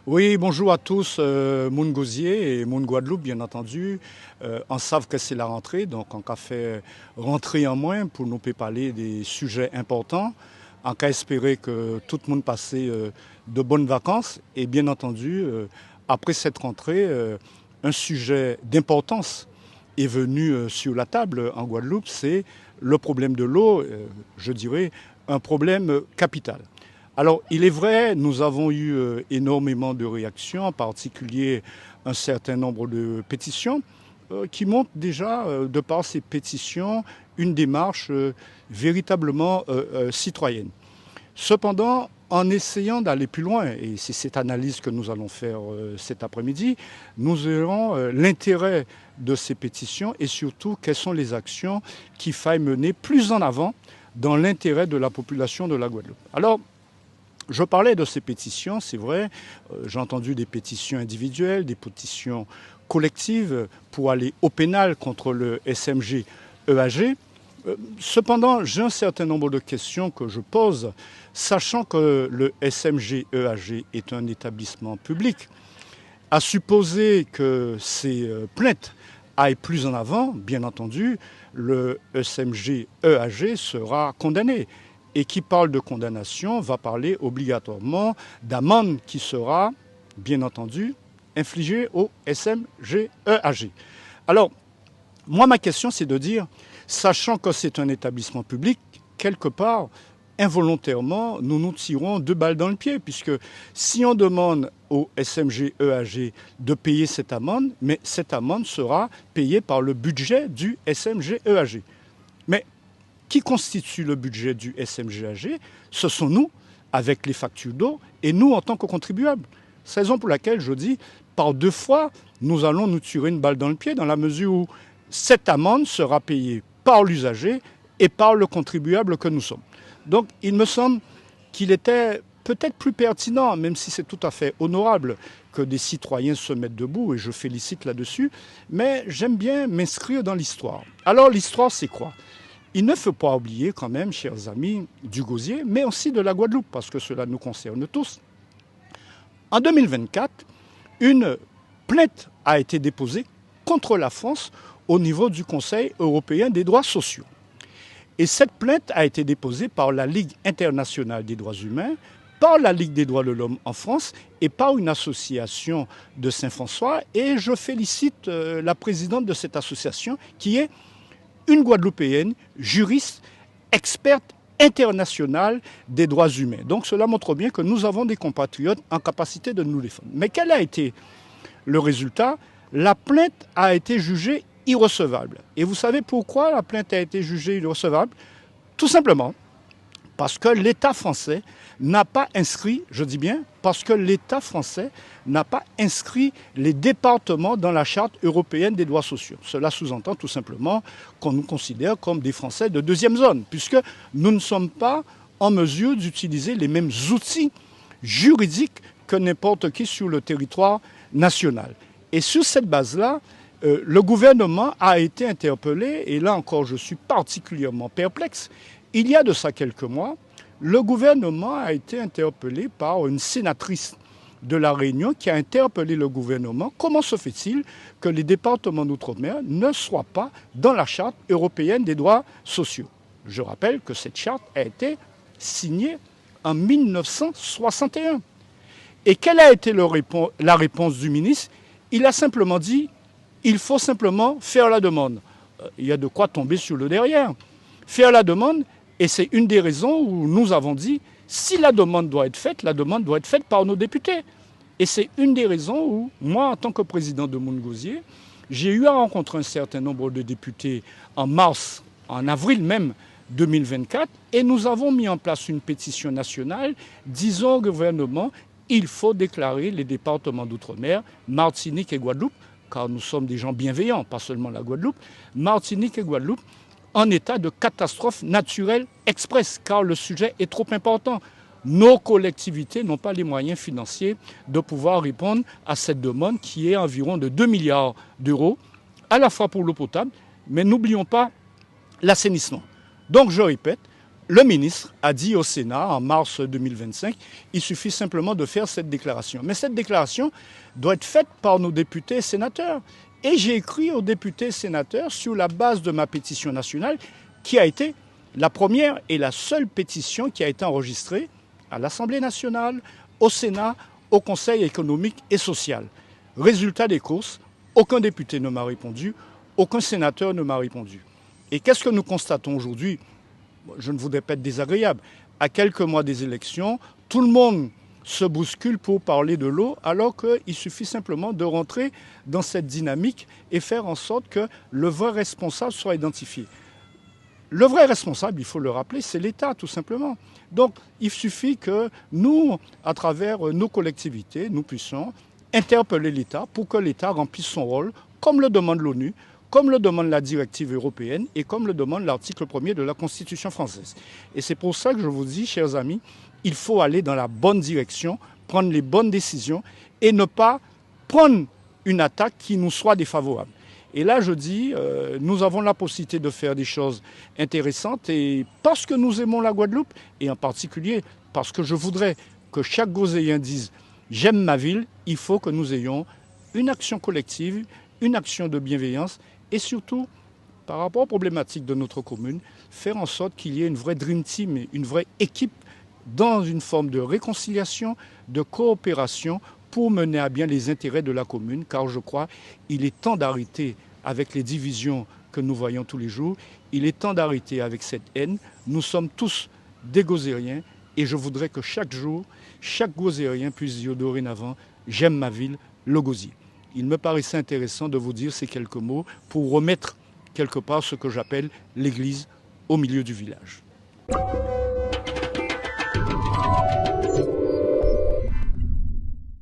Oui, bonjour à tous, Moun Gosier et Moun Guadeloupe, bien entendu. On savent que c'est la rentrée, donc on a fait rentrer en moins pour nous parler des sujets importants. On a espéré que tout le monde passe de bonnes vacances. Et bien entendu, après cette rentrée, un sujet d'importance est venu sur la table en Guadeloupe, c'est le problème de l'eau, je dirais un problème capital. Alors, il est vrai, nous avons eu énormément de réactions, en particulier un certain nombre de pétitions, qui montrent déjà, de par ces pétitions, une démarche véritablement citoyenne. Cependant, en essayant d'aller plus loin, et c'est cette analyse que nous allons faire cet après-midi, nous verrons l'intérêt de ces pétitions et surtout quelles sont les actions qu'il faille mener plus en avant dans l'intérêt de la population de la Guadeloupe. Alors, je parlais de ces pétitions, c'est vrai, j'ai entendu des pétitions individuelles, des pétitions collectives pour aller au pénal contre le SMG EAG. Cependant, j'ai un certain nombre de questions que je pose, sachant que le SMG EAG est un établissement public. À supposer que ces plaintes aillent plus en avant, bien entendu, le SMG EAG sera condamné. Et qui parle de condamnation va parler obligatoirement d'amende qui sera, bien entendu, infligée au SMG-EAG. Alors, moi, ma question, c'est de dire, sachant que c'est un établissement public, quelque part, involontairement, nous nous tirons deux balles dans le pied, puisque si on demande au SMG-EAG de payer cette amende, mais cette amende sera payée par le budget du SMG-EAG. Mais qui constitue le budget du SMG-EAG, ce sont nous, avec les factures d'eau, et nous en tant que contribuables. C'est la raison pour laquelle je dis, par deux fois, nous allons nous tirer une balle dans le pied, dans la mesure où cette amende sera payée par l'usager et par le contribuable que nous sommes. Donc il me semble qu'il était peut-être plus pertinent, même si c'est tout à fait honorable que des citoyens se mettent debout, et je félicite là-dessus, mais j'aime bien m'inscrire dans l'histoire. Alors l'histoire, c'est quoi ? Il ne faut pas oublier quand même, chers amis, du Gosier, mais aussi de la Guadeloupe, parce que cela nous concerne tous. En 2024, une plainte a été déposée contre la France au niveau du Conseil européen des droits sociaux. Et cette plainte a été déposée par la Ligue internationale des droits humains, par la Ligue des droits de l'homme en France et par une association de Saint-François. Et je félicite la présidente de cette association qui est une Guadeloupéenne, juriste, experte internationale des droits humains. Donc cela montre bien que nous avons des compatriotes en capacité de nous défendre. Mais quel a été le résultat ? La plainte a été jugée irrecevable. Et vous savez pourquoi la plainte a été jugée irrecevable ? Tout simplement parce que l'État français n'a pas inscrit, je dis bien, parce que l'État français n'a pas inscrit les départements dans la Charte européenne des droits sociaux. Cela sous-entend tout simplement qu'on nous considère comme des Français de deuxième zone, puisque nous ne sommes pas en mesure d'utiliser les mêmes outils juridiques que n'importe qui sur le territoire national. Et sur cette base-là, le gouvernement a été interpellé, et là encore je suis particulièrement perplexe. Il y a de ça quelques mois, le gouvernement a été interpellé par une sénatrice de La Réunion qui a interpellé le gouvernement. Comment se fait-il que les départements d'outre-mer ne soient pas dans la Charte européenne des droits sociaux ? Je rappelle que cette charte a été signée en 1961. Et quelle a été la réponse du ministre ? Il a simplement dit « il faut simplement faire la demande ». Il y a de quoi tomber sur le derrière. Faire la demande. Et c'est une des raisons où nous avons dit, si la demande doit être faite par nos députés. Et c'est une des raisons où, moi, en tant que président de Moun Gosier, j'ai eu à rencontrer un certain nombre de députés en mars, en avril même 2024, et nous avons mis en place une pétition nationale disant au gouvernement, il faut déclarer les départements d'outre-mer, Martinique et Guadeloupe, car nous sommes des gens bienveillants, pas seulement la Guadeloupe, Martinique et Guadeloupe, en état de catastrophe naturelle express, car le sujet est trop important. Nos collectivités n'ont pas les moyens financiers de pouvoir répondre à cette demande qui est environ de 2 milliards d'euros, à la fois pour l'eau potable, mais n'oublions pas l'assainissement. Donc je répète, le ministre a dit au Sénat en mars 2025, il suffit simplement de faire cette déclaration. Mais cette déclaration doit être faite par nos députés et sénateurs. Et j'ai écrit aux députés et sénateurs sur la base de ma pétition nationale, qui a été la première et la seule pétition qui a été enregistrée à l'Assemblée nationale, au Sénat, au Conseil économique et social. Résultat des courses, aucun député ne m'a répondu, aucun sénateur ne m'a répondu. Et qu'est-ce que nous constatons aujourd'hui ? Je ne voudrais pas être désagréable. À quelques mois des élections, tout le monde se bouscule pour parler de l'eau, alors qu'il suffit simplement de rentrer dans cette dynamique et faire en sorte que le vrai responsable soit identifié. Le vrai responsable, il faut le rappeler, c'est l'État, tout simplement. Donc, il suffit que nous, à travers nos collectivités, nous puissions interpeller l'État pour que l'État remplisse son rôle, comme le demande l'ONU, comme le demande la directive européenne et comme le demande l'article 1er de la Constitution française. Et c'est pour ça que je vous dis, chers amis, il faut aller dans la bonne direction, prendre les bonnes décisions et ne pas prendre une attaque qui nous soit défavorable. Et là, je dis, nous avons la possibilité de faire des choses intéressantes et parce que nous aimons la Guadeloupe, et en particulier parce que je voudrais que chaque Gozéen dise « j'aime ma ville », il faut que nous ayons une action collective, une action de bienveillance et surtout, par rapport aux problématiques de notre commune, faire en sorte qu'il y ait une vraie dream team, une vraie équipe dans une forme de réconciliation, de coopération pour mener à bien les intérêts de la commune, car je crois qu'il est temps d'arrêter avec les divisions que nous voyons tous les jours. Il est temps d'arrêter avec cette haine. Nous sommes tous des Gozériens et je voudrais que chaque jour, chaque Gozérien puisse dire dorénavant « j'aime ma ville, le Gosier ». Il me paraissait intéressant de vous dire ces quelques mots pour remettre quelque part ce que j'appelle l'église au milieu du village.